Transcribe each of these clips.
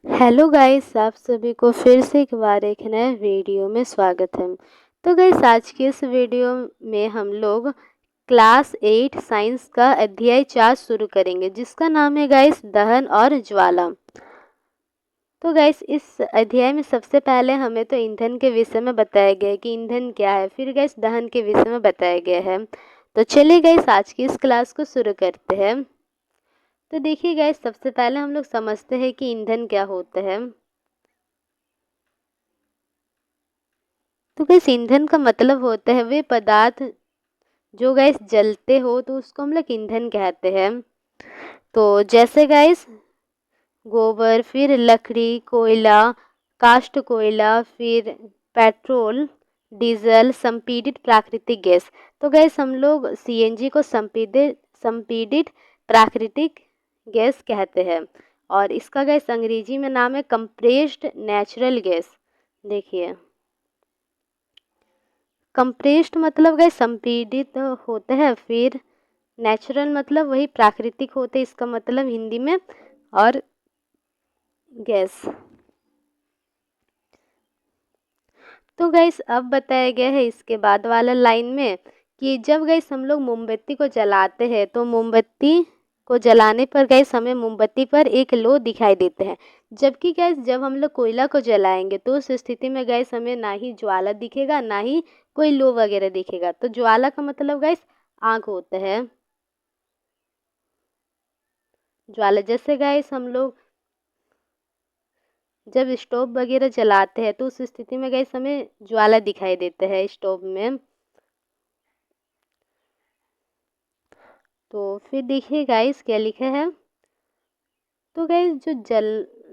Hello guys, आप सभी को फिर से एक बार एक नए वीडियो में स्वागत है। तो गाइस, आज के इस वीडियो में हम लोग क्लास 8 साइंस का अध्याय 4 शुरू करेंगे, जिसका नाम है गाइस दहन और ज्वाला। तो गाइस, इस अध्याय में सबसे पहले हमें तो ईंधन के विषय में बताया गया है कि ईंधन क्या है, फिर गाइस दहन के विषय में बताया गया है। तो चलिए गाइस, आज की इस क्लास को शुरू करते हैं। तो देखिए गाइस, सबसे पहले हम लोग समझते हैं कि ईंधन क्या होता है। तो गैस, ईंधन का मतलब होता है वे पदार्थ जो गैस जलते हो तो उसको हम लोग ईंधन कहते हैं। तो जैसे गैस गोबर, फिर लकड़ी, कोयला, काष्ठ कोयला, फिर पेट्रोल, डीजल, संपीड़ित प्राकृतिक गैस। तो गैस हम लोग सीएनजी को संपीड़ित प्राकृतिक गैस कहते हैं, और इसका गैस अंग्रेजी में नाम है कंप्रेस्ड नेचुरल गैस। देखिए, कंप्रेस्ड मतलब गैस संपीड़ित होते हैं, फिर नेचुरल मतलब वही प्राकृतिक होते, इसका मतलब हिंदी में, और गैस। तो गैस अब बताया गया है इसके बाद वाला लाइन में कि जब गैस हम लोग मोमबत्ती को जलाते हैं तो मोमबत्ती को जलाने पर गैस हमें मोमबत्ती पर एक लो दिखाई देते हैं, जबकि गैस जब हम लोग कोयला को जलाएंगे तो उस स्थिति में गैस हमें ना ही ज्वाला दिखेगा ना ही कोई लो वगैरह दिखेगा। तो ज्वाला का मतलब गैस आग होता है। ज्वाला जैसे गैस हम लोग जब स्टोव वगैरह जलाते हैं तो उस स्थिति में गैस हमें ज्वाला दिखाई देता है स्टोव में। तो फिर देखिए गाइस क्या लिखा है। तो गाइस जो जल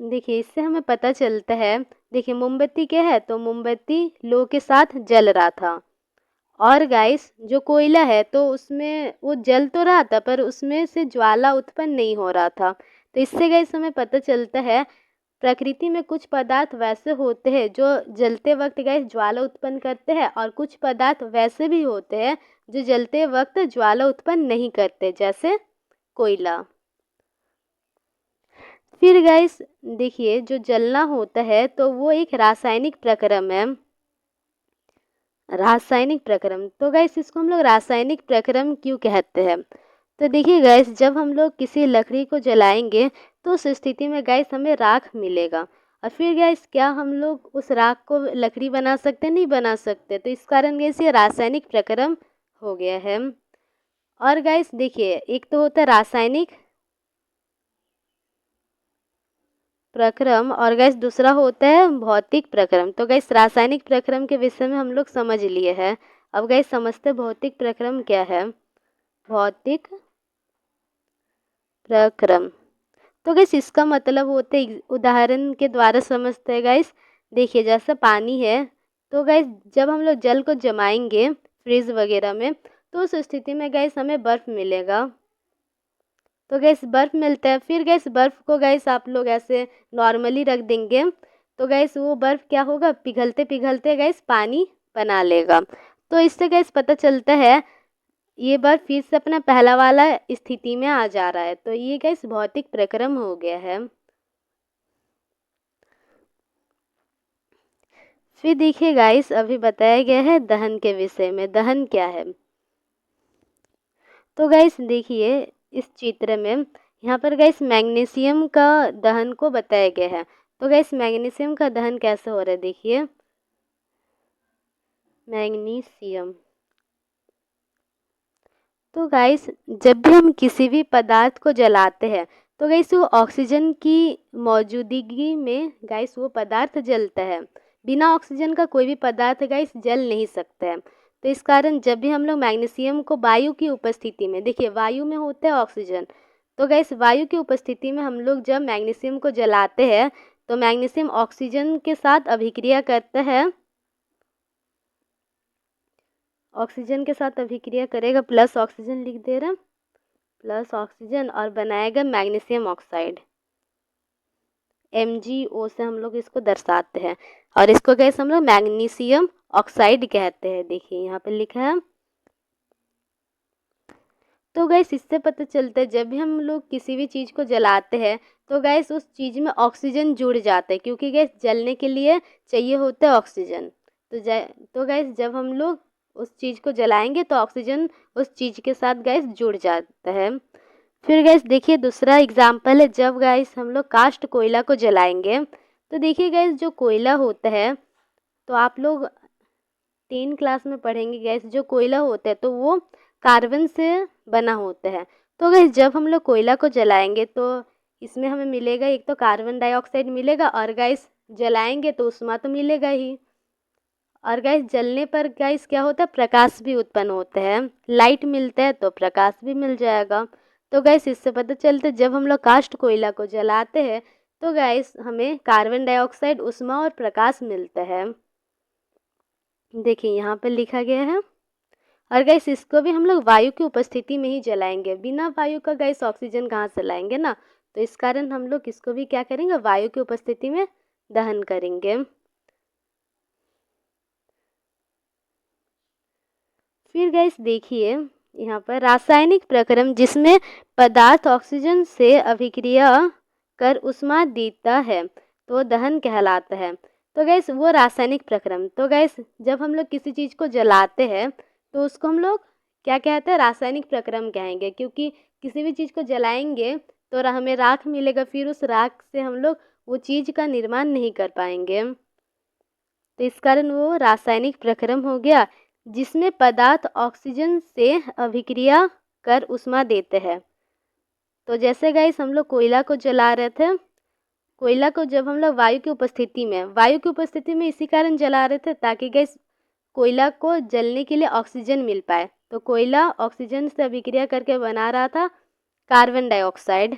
देखिए, इससे हमें पता चलता है। देखिए, मोमबत्ती क्या है, तो मोमबत्ती लो के साथ जल रहा था। और गाइस जो कोयला है तो उसमें वो जल तो रहा था पर उसमें से ज्वाला उत्पन्न नहीं हो रहा था। तो इससे गाइस हमें पता चलता है प्रकृति में कुछ पदार्थ वैसे होते हैं जो जलते वक्त गैस ज्वाला उत्पन्न करते हैं, और कुछ पदार्थ वैसे भी होते हैं जो जलते वक्त ज्वाला उत्पन्न नहीं करते, जैसे कोयला। फिर गैस देखिए, जो जलना होता है तो वो एक रासायनिक प्रक्रम है। रासायनिक प्रक्रम, तो गैस इसको हम लोग रासायनिक प्रक्रम क्यों कहते हैं। तो देखिए गैस, जब हम लोग किसी लकड़ी को जलाएंगे तो उस स्थिति में गैस हमें राख मिलेगा, और फिर गैस क्या हम लोग उस राख को लकड़ी बना सकते, नहीं बना सकते। तो इस कारण गैस ये रासायनिक प्रक्रम हो गया है। और गैस देखिए, एक तो होता है रासायनिक प्रक्रम और गैस दूसरा होता है भौतिक प्रक्रम। तो गैस रासायनिक प्रक्रम के विषय में हम लोग समझ लिए हैं। अब गैस समझते भौतिक प्रक्रम क्या है। भौतिक प्रक्रम, तो गैस इसका मतलब होते है, उदाहरण के द्वारा समझते हैं गैस। देखिए, जैसा पानी है तो गैस जब हम लोग जल को जमाएंगे फ्रिज वगैरह में तो उस स्थिति में गैस हमें बर्फ मिलेगा। तो गैस बर्फ मिलता है, फिर गैस बर्फ को गैस आप लोग ऐसे नॉर्मली रख देंगे तो गैस वो बर्फ क्या होगा, पिघलते पिघलते गैस पानी बना लेगा। तो इससे गैस पता चलता है ये बर्फ फिर से अपना पहला वाला स्थिति में आ जा रहा है। तो ये गैस भौतिक प्रक्रम हो गया है। फिर देखिए गाइस, अभी बताया गया है दहन के विषय में। दहन क्या है, तो गाइस देखिए इस चित्र में यहाँ पर गाइस मैग्नीशियम का दहन को बताया गया है। तो गाइस मैग्नीशियम का दहन कैसे हो रहा है, देखिए मैग्नीशियम। तो गाइस जब भी हम किसी भी पदार्थ को जलाते हैं तो गाइस वो ऑक्सीजन की मौजूदगी में गाइस वो पदार्थ जलता है। बिना ऑक्सीजन का कोई भी पदार्थ गाइस जल नहीं सकता है। तो इस कारण जब भी हम लोग मैग्नीशियम को वायु की उपस्थिति में, देखिए वायु में होता है ऑक्सीजन, तो गाइस वायु की उपस्थिति में हम लोग जब मैग्नीशियम को जलाते हैं तो मैग्नीशियम ऑक्सीजन के साथ अभिक्रिया करता है। ऑक्सीजन के साथ अभिक्रिया करेगा, प्लस ऑक्सीजन लिख दे रहा, प्लस ऑक्सीजन, और बनाएगा मैग्नीशियम ऑक्साइड। MgO से हम लोग इसको दर्शाते हैं, और इसको कैसे हम लोग मैग्नीशियम ऑक्साइड कहते हैं। देखिए यहाँ पे लिखा है। तो गैस इससे पता चलता है जब भी हम लोग किसी भी चीज़ को जलाते हैं तो गैस उस चीज़ में ऑक्सीजन जुड़ जाता है, क्योंकि गैस जलने के लिए चाहिए होता है ऑक्सीजन। तो गैस जब हम लोग उस चीज़ को जलाएंगे तो ऑक्सीजन उस चीज़ के साथ गैस जुड़ जाता है। फिर गैस देखिए दूसरा एग्जाम्पल है, जब गैस हम लोग कास्ट कोयला को जलाएंगे तो देखिए गैस जो कोयला होता है, तो आप लोग 10 क्लास में पढ़ेंगे गैस, जो कोयला होता है तो वो कार्बन से बना होता है। तो गैस जब हम लोग कोयला को जलाएंगे तो इसमें हमें मिलेगा, एक तो कार्बन डाइऑक्साइड मिलेगा और गैस जलाएंगे तो उष्मा तो मिलेगा ही। और गैस जलने पर गैस क्या होता है, प्रकाश भी उत्पन्न होता है, लाइट मिलता है तो प्रकाश भी मिल जाएगा। तो गैस इससे पता चलता है जब हम लोग कास्ट कोयला को जलाते हैं तो गैस हमें कार्बन डाइऑक्साइड, उष्मा और प्रकाश मिलता है। देखिए यहाँ पर लिखा गया है। और गैस इसको भी हम लोग वायु की उपस्थिति में ही जलाएंगे, बिना वायु का गैस ऑक्सीजन कहाँ से लाएंगे ना, तो इस कारण हम लोग इसको भी क्या करेंगे, वायु की उपस्थिति में दहन करेंगे। फिर गैस देखिए यहाँ पर रासायनिक प्रक्रम जिसमें पदार्थ ऑक्सीजन से अभिक्रिया कर उष्मा देता है तो दहन कहलाता है। तो गैस वो रासायनिक प्रक्रम, तो गैस जब हम लोग किसी चीज़ को जलाते हैं तो उसको हम लोग क्या कहते हैं, रासायनिक प्रक्रम कहेंगे, क्योंकि किसी भी चीज़ को जलाएंगे तो हमें राख मिलेगा, फिर उस राख से हम लोग वो चीज़ का निर्माण नहीं कर पाएंगे, तो इस कारण वो रासायनिक प्रक्रम हो गया जिसमें पदार्थ ऑक्सीजन से अभिक्रिया कर उष्मा देते हैं। तो जैसे गैस हम लोग कोयला को जला रहे थे, कोयला को जब हम लोग वायु की उपस्थिति में इसी कारण जला रहे थे ताकि गैस कोयला को जलने के लिए ऑक्सीजन मिल पाए। तो कोयला ऑक्सीजन से अभिक्रिया करके बना रहा था कार्बन डाइऑक्साइड।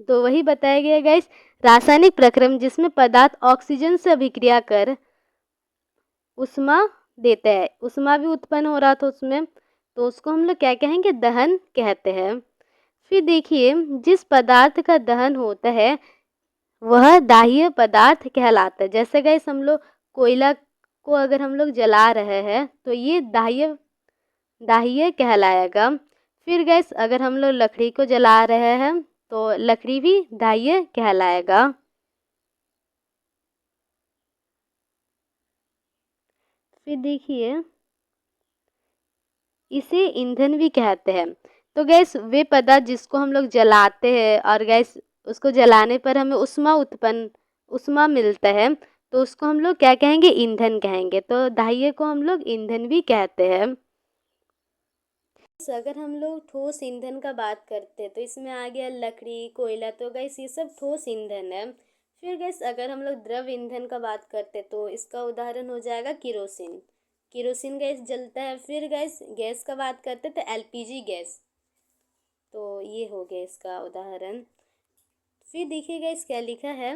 तो वही बताया गया गैस रासायनिक प्रक्रम जिसमें पदार्थ ऑक्सीजन से अभिक्रिया कर उष्मा देते हैं, उष्मा भी उत्पन्न हो रहा था उसमें, तो उसको हम लोग क्या कहेंगे, दहन कहते हैं। फिर देखिए जिस पदार्थ का दहन होता है वह दाह्य पदार्थ कहलाता है। जैसे गैस हम लोग कोयला को अगर हम लोग जला रहे हैं तो ये दाह्य दाह्य कहलाएगा। फिर गैस अगर हम लोग लकड़ी को जला रहे हैं तो लकड़ी भी दाह्य कहलाएगा। फिर देखिए इसे ईंधन भी कहते हैं। तो गैस वे पदार्थ जिसको हम लोग जलाते हैं और गैस उसको जलाने पर हमें उष्मा मिलता है तो उसको हम लोग क्या कहेंगे, ईंधन कहेंगे। तो दाह्य को हम लोग ईंधन भी कहते हैं। अगर हम लोग ठोस ईंधन का बात करते हैं तो इसमें आ गया लकड़ी, कोयला, तो गैस ये सब ठोस ईंधन है। फिर गैस अगर हम लोग द्रव ईंधन का बात करते हैं तो इसका उदाहरण हो जाएगा केरोसिन। केरोसिन गैस जलता है। फिर गैस का बात करते तो एलपीजी गैस, तो ये हो गया इसका उदाहरण। फिर देखिए गैस क्या लिखा है,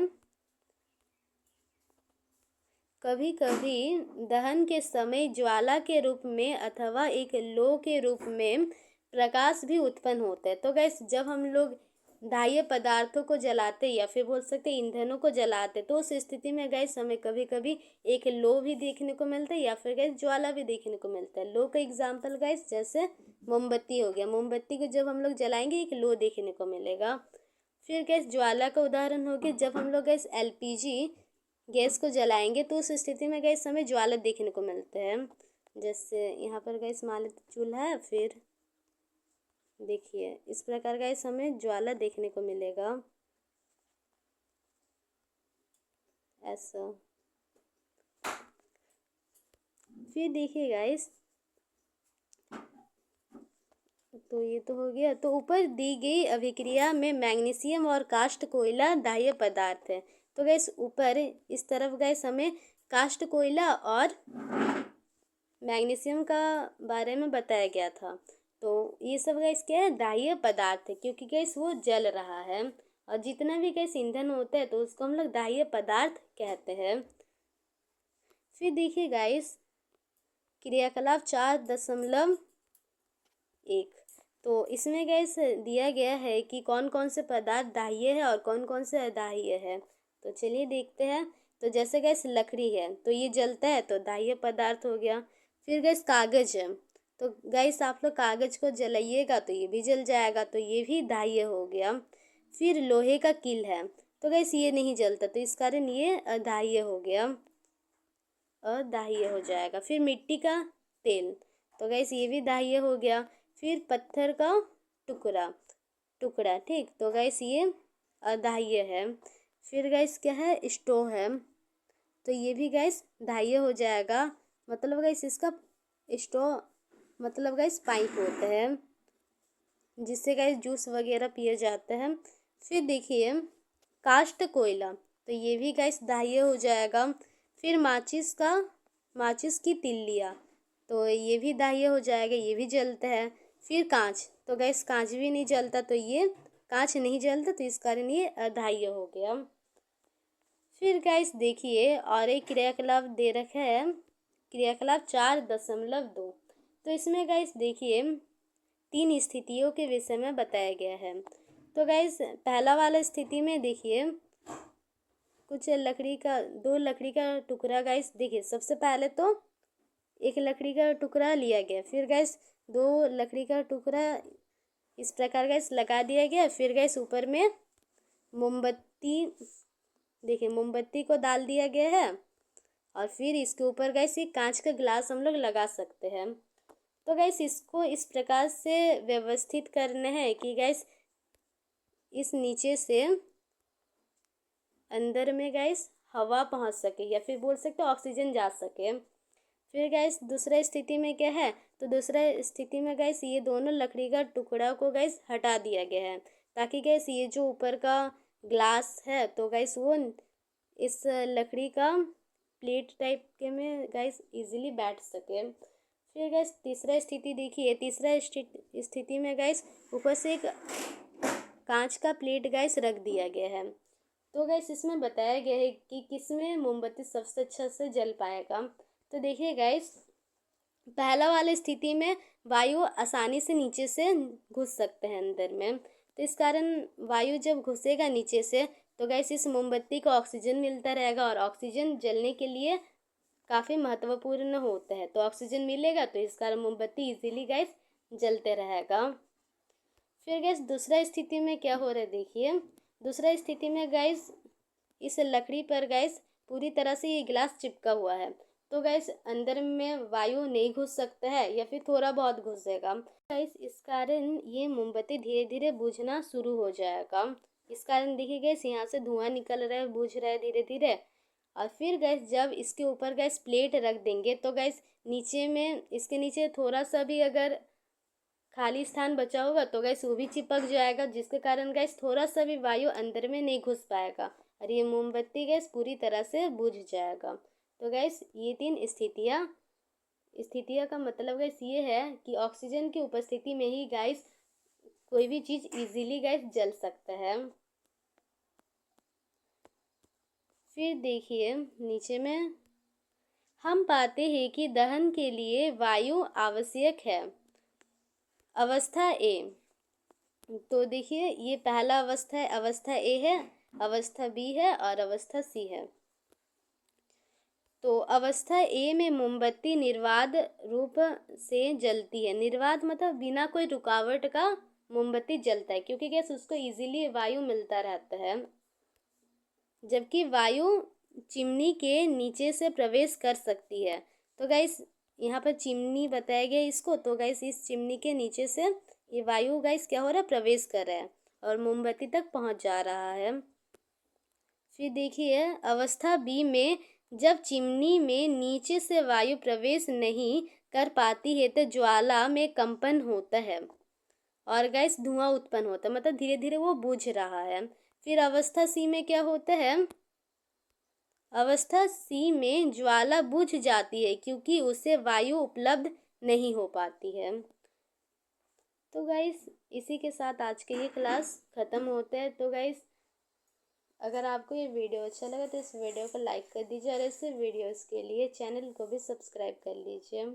कभी कभी दहन के समय ज्वाला के रूप में अथवा एक लौ के रूप में प्रकाश भी उत्पन्न होता है। तो गैस जब हम लोग दाह्य पदार्थों को जलाते या फिर बोल सकते ईंधनों को जलाते तो उस स्थिति में गैस हमें कभी कभी एक लौ भी देखने को मिलता है या फिर गैस ज्वाला भी देखने को मिलता है। लौ का एग्जाम्पल गैस जैसे मोमबत्ती हो गया, मोमबत्ती को जब हम लोग जलाएंगे एक लौ देखने को मिलेगा। फिर गैस ज्वाला का उदाहरण हो गया जब हम लोग गैस एलपीजी गैस को जलाएंगे तो उस स्थिति में गैस हमें ज्वाला देखने को मिलते हैं। जैसे यहाँ पर गैस मान लेते चूल्हा है, फिर देखिए इस प्रकार गैस हमें ज्वाला देखने को मिलेगा ऐसा। फिर देखिए गैस, तो ये तो हो गया। तो ऊपर दी गई अभिक्रिया में मैग्नीशियम और कास्ट कोयला दाह्य पदार्थ है। तो गैस ऊपर इस तरफ गैस हमें कास्ट कोयला और मैग्नीशियम का बारे में बताया गया था। तो ये सब गैस क्या है, दाह्य पदार्थ है, क्योंकि गैस वो जल रहा है। और जितना भी गैस ईंधन होता है तो उसको हम लोग दाह्य पदार्थ कहते हैं। फिर देखिए गैस क्रियाकलाप 4.1, तो इसमें गैस दिया गया है कि कौन कौन से पदार्थ दाह्य है और कौन कौन से अदाह्य है। तो चलिए देखते हैं। तो जैसे गैस लकड़ी है तो ये जलता है तो दाह्य पदार्थ हो गया। फिर गैस कागज़ है तो गाइस आप लोग कागज को जलाइएगा तो ये भी जल जाएगा, तो ये भी दाह्य हो गया। फिर लोहे का कील है, तो गाइस ये नहीं जलता, तो इस कारण ये अदाह्य हो गया, अदाह्य हो जाएगा। फिर मिट्टी का तेल, तो गाइस ये भी दाह्य हो गया। फिर पत्थर का टुकड़ा टुकड़ा ठीक, तो गाइस ये अदाह्य है। फिर गाइस क्या है, स्टोव है, तो ये भी गाइस दाह्य हो जाएगा। मतलब गाइस इसका स्टोव मतलब गाइस पाइप होता है जिससे गाइस जूस वगैरह पिए जाते हैं। फिर देखिए कास्ट कोयला, तो ये भी गाइस दाह्य हो जाएगा। फिर माचिस की तिल्लियाँ, तो ये भी दाह्य हो जाएगा, ये भी जलता है। फिर कांच, तो गैस कांच भी नहीं जलता, तो ये कांच नहीं जलता, तो इस कारण ये अदाह्य हो गया। फिर गैस देखिए और एक क्रियाकलाप दे रखा है, क्रियाकलाप 4.2, तो इसमें गैस देखिए 3 स्थितियों के विषय में बताया गया है। तो गैस पहला वाला स्थिति में देखिए कुछ दो लकड़ी का टुकड़ा, गैस देखिए सबसे पहले तो एक लकड़ी का टुकड़ा लिया गया, फिर गैस 2 लकड़ी का टुकड़ा इस प्रकार गैस लगा दिया गया। फिर गैस ऊपर में मोमबत्ती, देखिए मोमबत्ती को डाल दिया गया है, और फिर इसके ऊपर गैस एक कांच का गिलास हम लोग लगा सकते हैं। तो गैस इसको इस प्रकार से व्यवस्थित करना है कि गैस इस नीचे से अंदर में गैस हवा पहुंच सके, या फिर बोल सकते ऑक्सीजन जा सके। फिर गैस दूसरा स्थिति में क्या है, तो दूसरा स्थिति में गैस ये दोनों लकड़ी का टुकड़ा को गैस हटा दिया गया है, ताकि गैस ये जो ऊपर का ग्लास है तो गैस वो इस लकड़ी का प्लेट टाइप के में गैस इजीली बैठ सके। फिर गैस तीसरा स्थिति देखिए, तीसरा स्थिति में गैस ऊपर से एक कांच का प्लेट गैस रख दिया गया है। तो गैस इसमें बताया गया है कि किसमें मोमबत्ती सबसे अच्छा से जल पाएगा। तो देखिए गैस पहला वाला स्थिति में वायु आसानी से नीचे से घुस सकते हैं अंदर में, तो इस कारण वायु जब घुसेगा नीचे से तो गैस इस मोमबत्ती को ऑक्सीजन मिलता रहेगा, और ऑक्सीजन जलने के लिए काफ़ी महत्वपूर्ण होता है, तो ऑक्सीजन मिलेगा तो इस कारण मोमबत्ती इजीली गैस जलते रहेगा। फिर गैस दूसरा स्थिति में क्या हो रहा है, देखिए दूसरा स्थिति में गैस इस लकड़ी पर गैस पूरी तरह से ये गिलास चिपका हुआ है, तो गैस अंदर में वायु नहीं घुस सकता है, या फिर थोड़ा बहुत घुसेगा। गैस इस कारण ये मोमबत्ती धीरे धीरे बुझना शुरू हो जाएगा। इस कारण देखिए गैस यहाँ से धुआं निकल रहा है, बुझ रहा है धीरे धीरे। और फिर गैस जब इसके ऊपर गैस प्लेट रख देंगे तो गैस नीचे में इसके नीचे थोड़ा सा भी अगर खाली स्थान बचा होगा तो गैस वो भी चिपक जाएगा, जिसके कारण गैस थोड़ा सा भी वायु अंदर में नहीं घुस पाएगा, और ये मोमबत्ती गैस पूरी तरह से बुझ जाएगा। तो गैस ये 3 स्थितियाँ का मतलब गैस ये है कि ऑक्सीजन की उपस्थिति में ही गैस कोई भी चीज़ इजीली गैस जल सकता है। फिर देखिए नीचे में हम पाते हैं कि दहन के लिए वायु आवश्यक है। अवस्था ए, तो देखिए ये पहला अवस्था ए है, अवस्था बी है और अवस्था सी है। तो अवस्था ए में मोमबत्ती निर्बाध रूप से जलती है। निर्बाध मतलब बिना कोई रुकावट का मोमबत्ती जलता है, क्योंकि गैस उसको इजीली वायु मिलता रहता है। जबकि वायु चिमनी के नीचे से प्रवेश कर सकती है। तो गैस यहाँ पर चिमनी बताया गया इसको, तो गैस इस चिमनी के नीचे से ये वायु गैस क्या हो रहा है, प्रवेश कर रहा है और मोमबत्ती तक पहुँच जा रहा है। फिर देखिए अवस्था बी में जब चिमनी में नीचे से वायु प्रवेश नहीं कर पाती है तो ज्वाला में कंपन होता है और गैस धुआं उत्पन्न होता है, मतलब धीरे धीरे वो बुझ रहा है। फिर अवस्था सी में क्या होता है, अवस्था सी में ज्वाला बुझ जाती है क्योंकि उसे वायु उपलब्ध नहीं हो पाती है। तो गाइस इसी के साथ आज के ये क्लास ख़त्म होता है। तो गाइस अगर आपको ये वीडियो अच्छा लगा तो इस वीडियो को लाइक कर दीजिए, और ऐसे वीडियोस के लिए चैनल को भी सब्सक्राइब कर लीजिए।